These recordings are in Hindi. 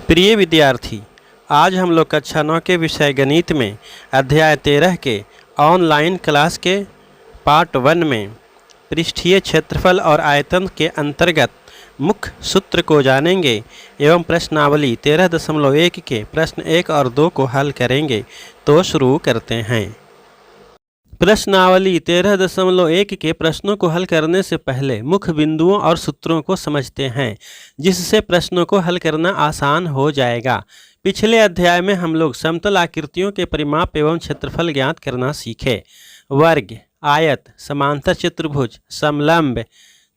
प्रिय विद्यार्थी, आज हम लोग कक्षा 9 के विषय गणित में अध्याय 13 के ऑनलाइन क्लास के पार्ट 1 में पृष्ठीय क्षेत्रफल और आयतन के अंतर्गत मुख्य सूत्र को जानेंगे एवं प्रश्नावली 13.1 के प्रश्न 1 और 2 को हल करेंगे। तो शुरू करते हैं। प्रश्नावली 13.1 के प्रश्नों को हल करने से पहले मुख्य बिंदुओं और सूत्रों को समझते हैं, जिससे प्रश्नों को हल करना आसान हो जाएगा। पिछले अध्याय में हम लोग समतल आकृतियों के परिमाप एवं क्षेत्रफल ज्ञात करना सीखे। वर्ग, आयत, समांतर चतुर्भुज, समलंब,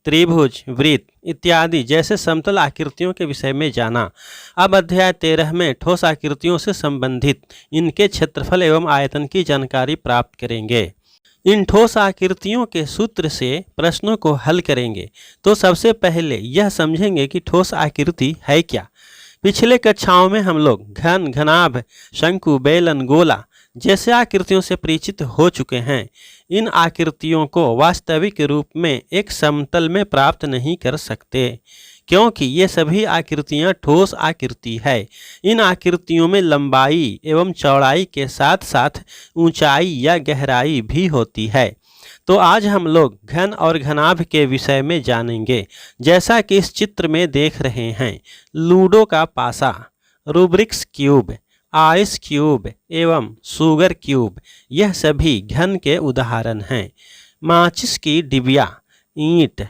त्रिभुज, वृत्त इत्यादि जैसे समतल आकृतियों के विषय में जाना। अब अध्याय 13 में ठोस आकृतियों से संबंधित इनके क्षेत्रफल एवं आयतन की जानकारी प्राप्त करेंगे। इन ठोस आकृतियों के सूत्र से प्रश्नों को हल करेंगे। तो सबसे पहले यह समझेंगे कि ठोस आकृति है क्या। पिछले कक्षाओं में हम लोग घन, घनाभ, शंकु, बेलन, गोला जैसे आकृतियों से परिचित हो चुके हैं। इन आकृतियों को वास्तविक रूप में एक समतल में प्राप्त नहीं कर सकते, क्योंकि ये सभी आकृतियाँ ठोस आकृति है। इन आकृतियों में लंबाई एवं चौड़ाई के साथ साथ ऊंचाई या गहराई भी होती है। तो आज हम लोग घन और घनाभ के विषय में जानेंगे। जैसा कि इस चित्र में देख रहे हैं, लूडो का पासा, रूब्रिक्स क्यूब, आइस क्यूब एवं सुगर क्यूब यह सभी घन के उदाहरण हैं। माचिस की डिबिया, ईंट,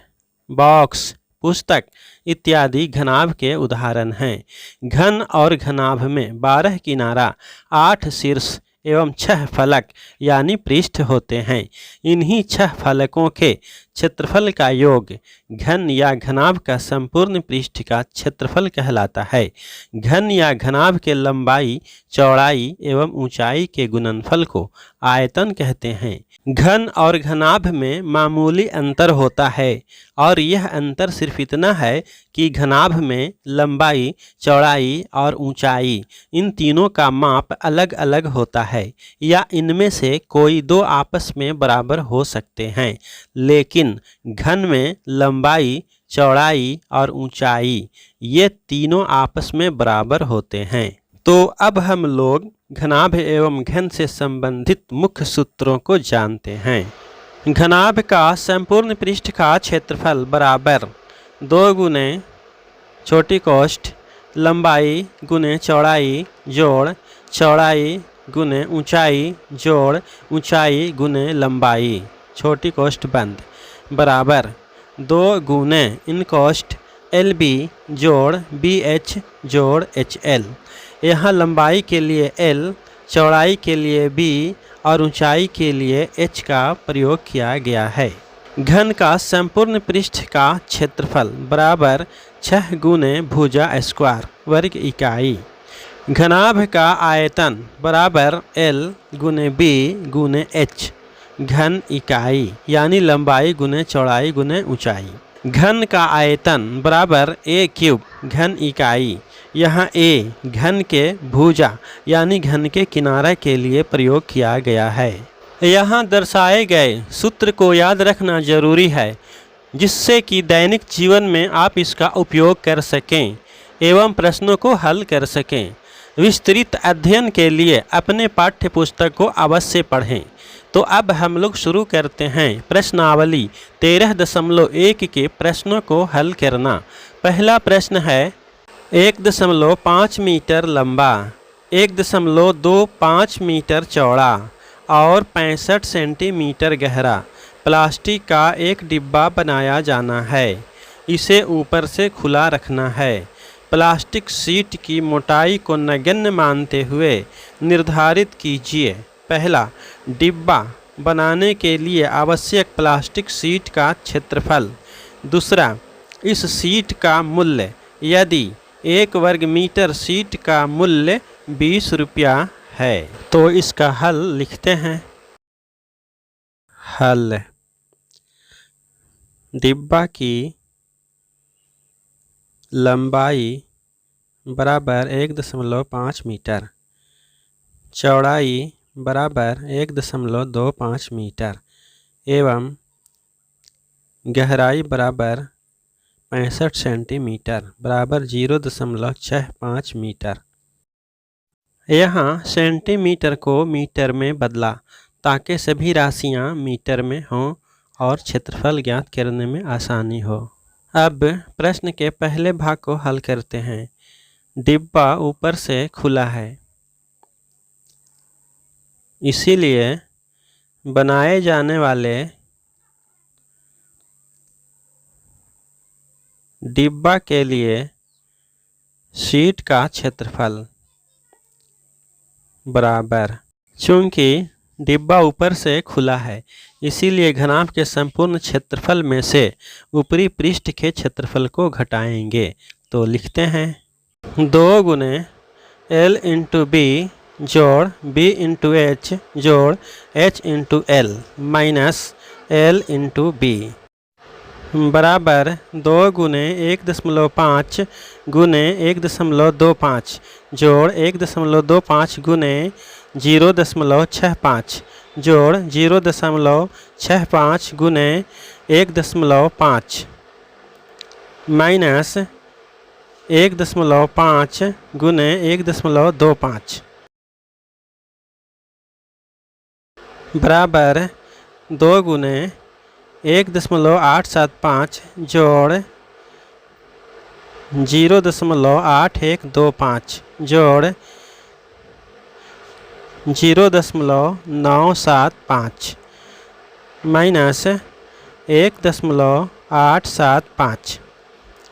बॉक्स, पुस्तक इत्यादि घनाभ के उदाहरण हैं। घन और घनाभ में 12 किनारा, 8 शीर्ष एवं 6 फलक यानी पृष्ठ होते हैं। इन्हीं 6 फलकों के क्षेत्रफल का योग घन या घनाभ का संपूर्ण पृष्ठ का क्षेत्रफल कहलाता है। घन या घनाभ के लंबाई, चौड़ाई एवं ऊंचाई के गुणनफल को आयतन कहते हैं। घन और घनाभ में मामूली अंतर होता है, और यह अंतर सिर्फ इतना है कि घनाभ में लंबाई, चौड़ाई और ऊंचाई इन तीनों का माप अलग अलग होता है, या इनमें से कोई दो आपस में बराबर हो सकते हैं। लेकिन घन में लंबाई, चौड़ाई और ऊंचाई ये तीनों आपस में बराबर होते हैं। तो अब हम लोग घनाभ एवं घन से संबंधित मुख्य सूत्रों को जानते हैं। घनाभ का संपूर्ण पृष्ठ का क्षेत्रफल बराबर 2 गुने छोटी कोष्ठ लंबाई गुने चौड़ाई जोड़ चौड़ाई गुने ऊंचाई जोड़ ऊंचाई गुने लंबाई छोटी कोष्ठ बंद बराबर 2 गुने इन कोष्ठ LB जोड़ BH जोड़ HL। यहाँ लंबाई के लिए L, चौड़ाई के लिए B और ऊंचाई के लिए H का प्रयोग किया गया है। घन का संपूर्ण पृष्ठ का क्षेत्रफल बराबर 6 गुने भुजा स्क्वायर वर्ग इकाई। घनाभ का आयतन बराबर L गुने B गुने H घन इकाई, यानी लंबाई गुने चौड़ाई गुने ऊंचाई। घन का आयतन बराबर A क्यूब घन इकाई। यहाँ A घन के भुजा यानी घन के किनारे के लिए प्रयोग किया गया है। यहाँ दर्शाए गए सूत्र को याद रखना जरूरी है, जिससे कि दैनिक जीवन में आप इसका उपयोग कर सकें एवं प्रश्नों को हल कर सकें। विस्तृत अध्ययन के लिए अपने पाठ्य पुस्तक को अवश्य पढ़ें। तो अब हम लोग शुरू करते हैं प्रश्नावली 13.1 के प्रश्नों को हल करना। पहला प्रश्न है 1.5 मीटर लंबा, 1.25 मीटर चौड़ा और 65 सेंटीमीटर गहरा प्लास्टिक का एक डिब्बा बनाया जाना है। इसे ऊपर से खुला रखना है। प्लास्टिक शीट की मोटाई को नगण्य मानते हुए निर्धारित कीजिए। पहला, डिब्बा बनाने के लिए आवश्यक प्लास्टिक शीट का क्षेत्रफल। दूसरा, इस शीट का मूल्य यदि 1 वर्ग मीटर शीट का मूल्य 20 रुपया है। तो इसका हल लिखते हैं। हल, डिब्बा की लंबाई बराबर 1.5 मीटर, चौड़ाई बराबर 1.25 मीटर एवं गहराई बराबर 65 सेंटीमीटर बराबर 0.65 मीटर। यहाँ सेंटीमीटर को मीटर में बदला ताकि सभी राशियाँ मीटर में हों और क्षेत्रफल ज्ञात करने में आसानी हो। अब प्रश्न के पहले भाग को हल करते हैं। डिब्बा ऊपर से खुला है, इसीलिए बनाए जाने वाले डिब्बा के लिए शीट का क्षेत्रफल बराबर, चूंकि डिब्बा ऊपर से खुला है इसीलिए घनाभ के संपूर्ण क्षेत्रफल में से ऊपरी पृष्ठ के क्षेत्रफल को घटाएंगे। तो लिखते हैं 2 गुने L इंटू बी जोड़ B इंटू H जोड़ H into L minus L into B बराबर 2 गुने 1.5 गुने 1.25 जोड़ 1.25 गुने 0.65 जोड़ 0.65 गुने 1.5 माइनस 1.5 गुने 1.25 बराबर 2 गुने 1.875 जोड़ 0.8125 जोड़ 0.975 माइनस 1.875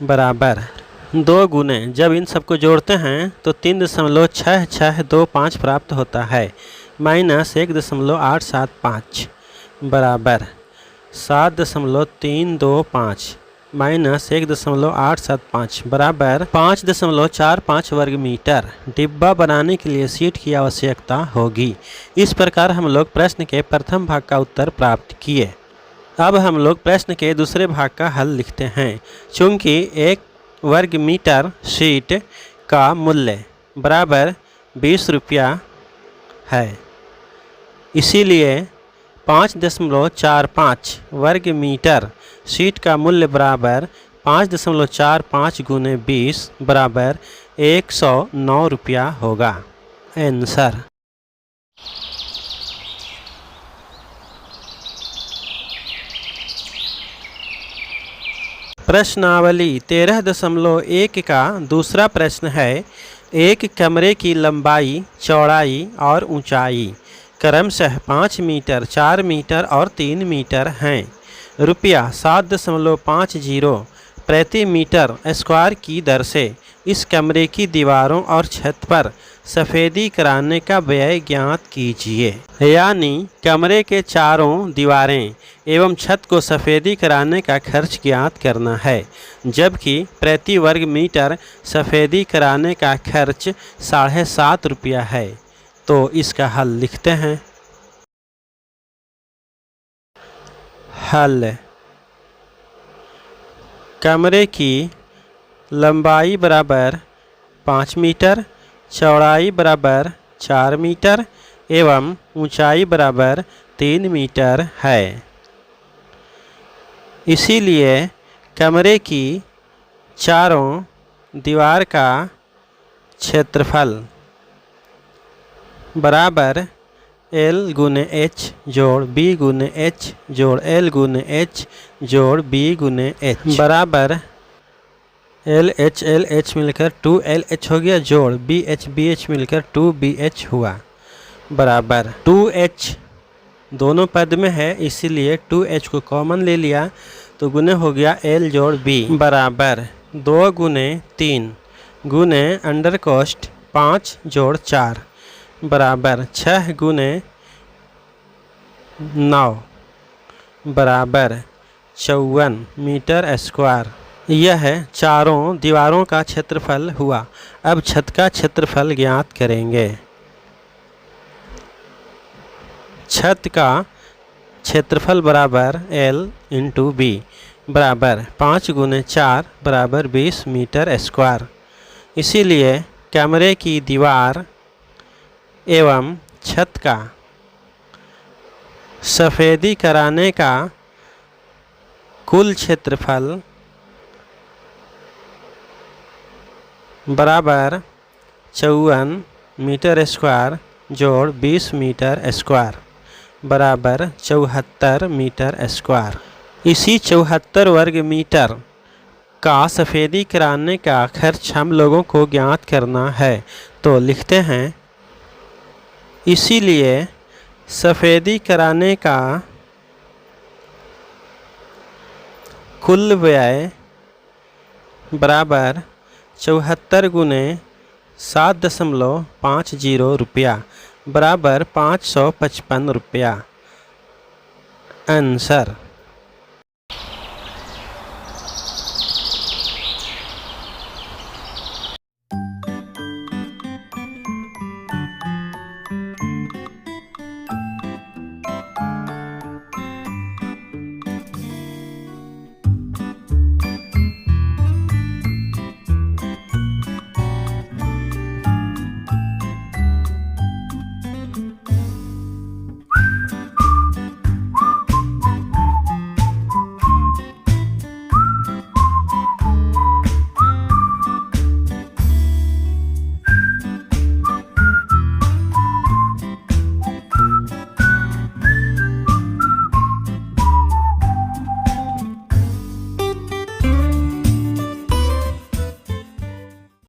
बराबर 2 गुने, जब इन सबको जोड़ते हैं तो 3.6625 प्राप्त होता है माइनस 1.875 बराबर 7.325 माइनस 1.875 बराबर 5.45 वर्ग मीटर डिब्बा बनाने के लिए शीट की आवश्यकता होगी। इस प्रकार हम लोग प्रश्न के प्रथम भाग का उत्तर प्राप्त किए। अब हम लोग प्रश्न के दूसरे भाग का हल लिखते हैं। चूंकि 1 वर्ग मीटर शीट का मूल्य बराबर 20 रुपया है, इसीलिए 5.45 वर्ग मीटर शीट का मूल्य बराबर 5.45 गुने 20 बराबर 109 रुपया होगा। आंसर। प्रश्नावली 13.1 का दूसरा प्रश्न है। एक कमरे की लंबाई, चौड़ाई और ऊंचाई क्रमशः 5 मीटर, 4 मीटर और 3 मीटर हैं। रुपया 7.50 प्रति मीटर स्क्वायर की दर से इस कमरे की दीवारों और छत पर सफ़ेदी कराने का व्यय ज्ञात कीजिए। यानी कमरे के चारों दीवारें एवं छत को सफ़ेदी कराने का खर्च ज्ञात करना है, जबकि प्रति वर्ग मीटर सफ़ेदी कराने का खर्च 7.5 रुपया है। तो इसका हल लिखते हैं। हल। कमरे की लंबाई बराबर 5 मीटर, चौड़ाई बराबर 4 मीटर एवं ऊंचाई बराबर 3 मीटर है। इसीलिए कमरे की चारों दीवार का क्षेत्रफल बराबर L गुने H जोड़ B गुने H जोड़ L गुने H जोड़ B गुने H बराबर LH मिलकर 2LH हो गया जोड़ BH मिलकर 2BH हुआ बराबर 2H दोनों पद में है, इसीलिए 2H को कॉमन ले लिया तो गुने हो गया L जोड़ B बराबर 2 गुने 3 गुने अंडर कोष्ट 5 जोड़ 4 बराबर 6 गुने 9 बराबर 54 मीटर स्क्वायर। यह चारों दीवारों का क्षेत्रफल हुआ। अब छत का क्षेत्रफल ज्ञात करेंगे। छत का क्षेत्रफल बराबर L इंटू बी बराबर 5 गुने 4 बराबर 20 मीटर स्क्वायर। इसीलिए कमरे की दीवार एवं छत का सफ़ेदी कराने का कुल क्षेत्रफल बराबर 54 मीटर स्क्वायर जोड़ 20 मीटर स्क्वायर बराबर 74 मीटर स्क्वायर। इसी 74 वर्ग मीटर का सफ़ेदी कराने का खर्च हम लोगों को ज्ञात करना है। तो लिखते हैं, इसीलिए सफ़ेदी कराने का कुल व्यय बराबर 74 गुने 7.50 रुपया बराबर 555 रुपया। आंसर।